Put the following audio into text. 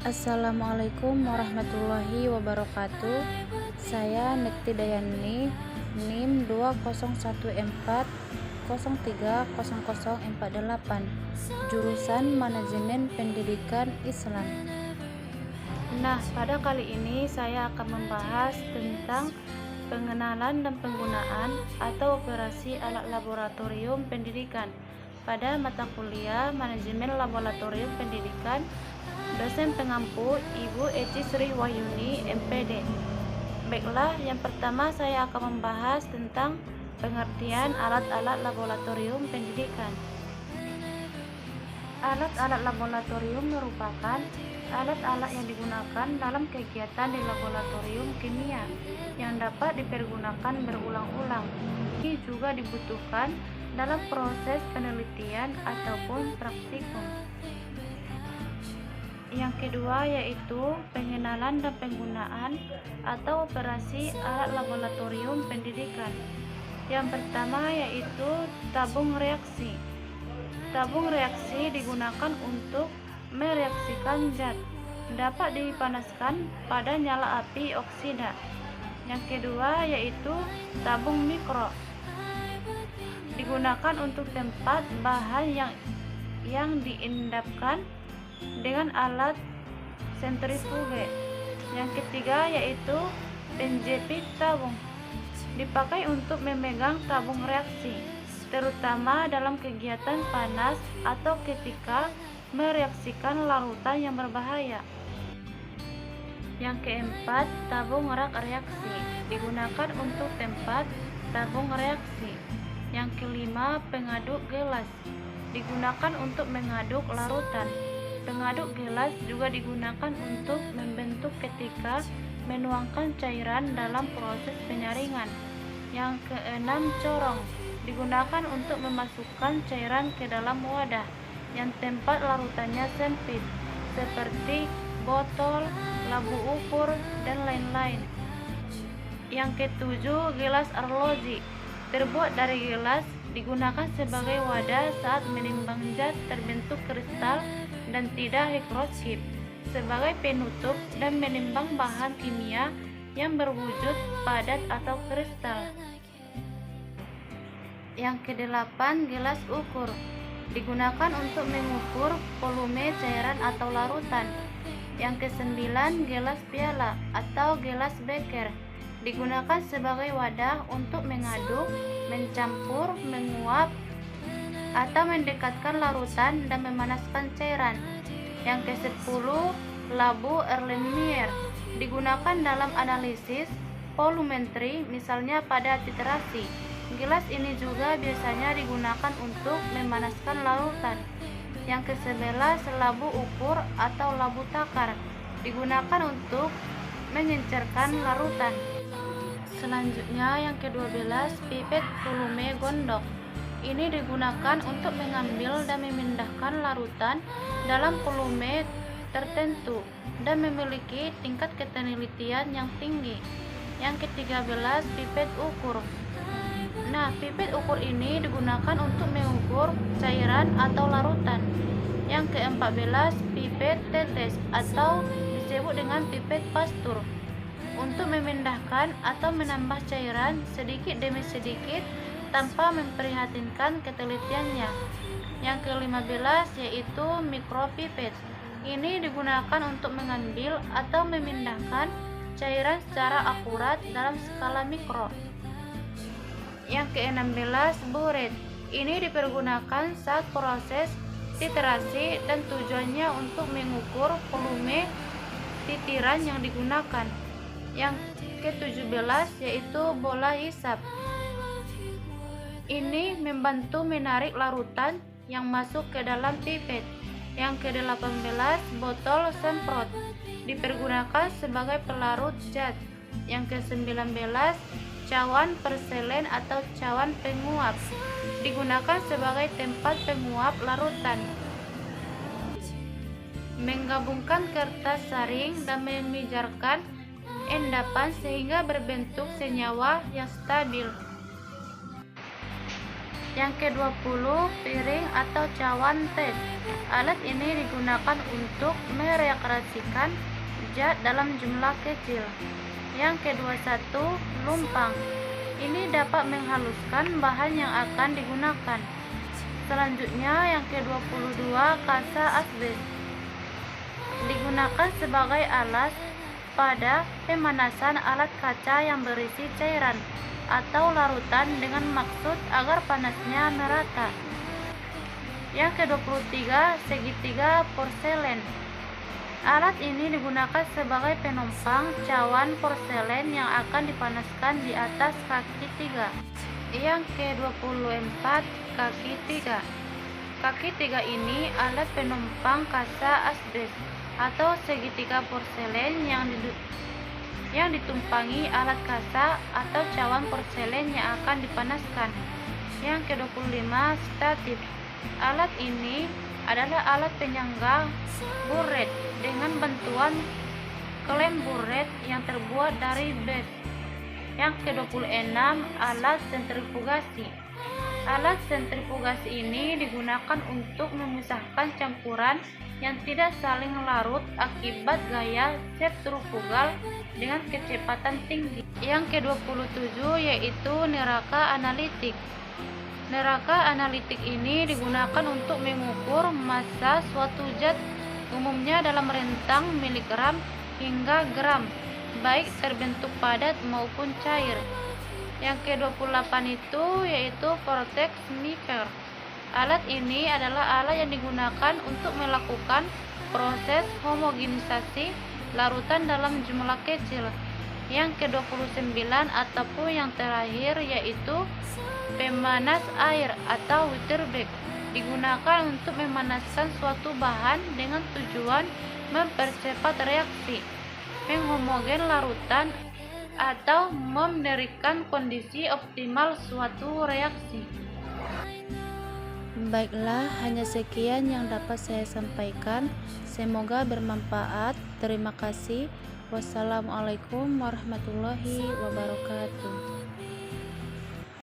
Assalamualaikum warahmatullahi wabarakatuh. Saya Nekti Dayani, NIM 2014030048, jurusan Manajemen Pendidikan Islam. Nah, pada kali ini saya akan membahas tentang pengenalan dan penggunaan atau operasi alat laboratorium pendidikan pada mata kuliah Manajemen Laboratorium Pendidikan. Dosen pengampu Ibu Eci Sri Wahyuni, MPD. Baiklah, yang pertama saya akan membahas tentang pengertian alat-alat laboratorium pendidikan. Alat-alat laboratorium merupakan alat-alat yang digunakan dalam kegiatan di laboratorium kimia yang dapat dipergunakan berulang-ulang. Ini juga dibutuhkan dalam proses penelitian ataupun praktikum. Yang kedua yaitu pengenalan dan penggunaan atau operasi alat laboratorium pendidikan. Yang pertama yaitu tabung reaksi. Tabung reaksi digunakan untuk mereaksikan zat, dapat dipanaskan pada nyala api oksida. Yang kedua yaitu tabung mikro. Digunakan untuk tempat bahan yang diendapkan dengan alat sentrifuge. Yang ketiga yaitu penjepit tabung. Dipakai untuk memegang tabung reaksi, terutama dalam kegiatan panas atau ketika mereaksikan larutan yang berbahaya. Yang keempat, tabung rak reaksi. Digunakan untuk tempat tabung reaksi. Yang kelima, pengaduk gelas. Digunakan untuk mengaduk larutan. Pengaduk gelas juga digunakan untuk membentuk ketika menuangkan cairan dalam proses penyaringan. Yang keenam, corong. Digunakan untuk memasukkan cairan ke dalam wadah yang tempat larutannya sempit, seperti botol, labu ukur, dan lain-lain. Yang ketujuh, gelas arloji. Terbuat dari gelas, digunakan sebagai wadah saat menimbang zat terbentuk kristal dan tidak higrosif, sebagai penutup dan menimbang bahan kimia yang berwujud padat atau kristal. Yang kedelapan, gelas ukur. Digunakan untuk mengukur volume cairan atau larutan. Yang kesembilan, gelas piala atau gelas beker. Digunakan sebagai wadah untuk mengaduk, mencampur, menguap, atau mendekatkan larutan dan memanaskan cairan. Yang ke-10, labu Erlenmeyer. Digunakan dalam analisis volumetri, misalnya pada titrasi. Gelas ini juga biasanya digunakan untuk memanaskan larutan. Yang ke-11, labu ukur atau labu takar. Digunakan untuk mengencerkan larutan. Selanjutnya yang ke-12, pipet volume gondok. Ini digunakan untuk mengambil dan memindahkan larutan dalam volume tertentu dan memiliki tingkat ketelitian yang tinggi. Yang ke-13, pipet ukur. Nah, pipet ukur ini digunakan untuk mengukur cairan atau larutan. Yang ke-14, pipet tetes atau disebut dengan pipet pastur, untuk memindahkan atau menambah cairan sedikit demi sedikit tanpa memprihatinkan ketelitiannya. Yang ke-15 yaitu mikropipet. Ini digunakan untuk mengambil atau memindahkan cairan secara akurat dalam skala mikro. Yang ke-16, buret. Ini dipergunakan saat proses titrasi dan tujuannya untuk mengukur volume titiran yang digunakan. Yang ke-17 yaitu bola hisap. Ini membantu menarik larutan yang masuk ke dalam pipet. Yang ke-18, botol semprot. Dipergunakan sebagai pelarut zat. Yang ke-19, cawan perselen atau cawan penguap. Digunakan sebagai tempat penguap larutan. Menggabungkan kertas saring dan memijarkan endapan sehingga berbentuk senyawa yang stabil. Yang ke-20, piring atau cawan tes. Alat ini digunakan untuk mereaksikan zat dalam jumlah kecil. Yang ke-21, lumpang. Ini dapat menghaluskan bahan yang akan digunakan. Selanjutnya yang ke-22, kasa asbes. Digunakan sebagai alas pada pemanasan alat kaca yang berisi cairan atau larutan dengan maksud agar panasnya merata. Yang ke-23, segitiga porselen. Alat ini digunakan sebagai penumpang cawan porselen yang akan dipanaskan di atas kaki tiga. Yang ke-24, kaki tiga. Kaki tiga ini alat penumpang kasa asbes atau segitiga porselen yang ditumpangi alat kasa atau cawan porselen yang akan dipanaskan. Yang ke-25, statif. Alat ini adalah alat penyangga buret dengan bantuan klem buret yang terbuat dari bes. Yang ke-26, alat sentrifugasi. Alat sentrifugasi ini digunakan untuk memisahkan campuran yang tidak saling larut akibat gaya sentrifugal dengan kecepatan tinggi. Yang ke-27 yaitu neraka analitik. Neraka analitik ini digunakan untuk mengukur massa suatu zat, umumnya dalam rentang miligram hingga gram, baik terbentuk padat maupun cair. Yang ke-28 itu yaitu voltameter. Alat ini adalah alat yang digunakan untuk melakukan proses homogenisasi larutan dalam jumlah kecil. Yang ke-29 ataupun yang terakhir yaitu pemanas air atau waterback. Digunakan untuk memanaskan suatu bahan dengan tujuan mempercepat reaksi, menghomogen larutan, atau memberikan kondisi optimal suatu reaksi. Baiklah, hanya sekian yang dapat saya sampaikan. Semoga bermanfaat. Terima kasih. Wassalamualaikum warahmatullahi wabarakatuh.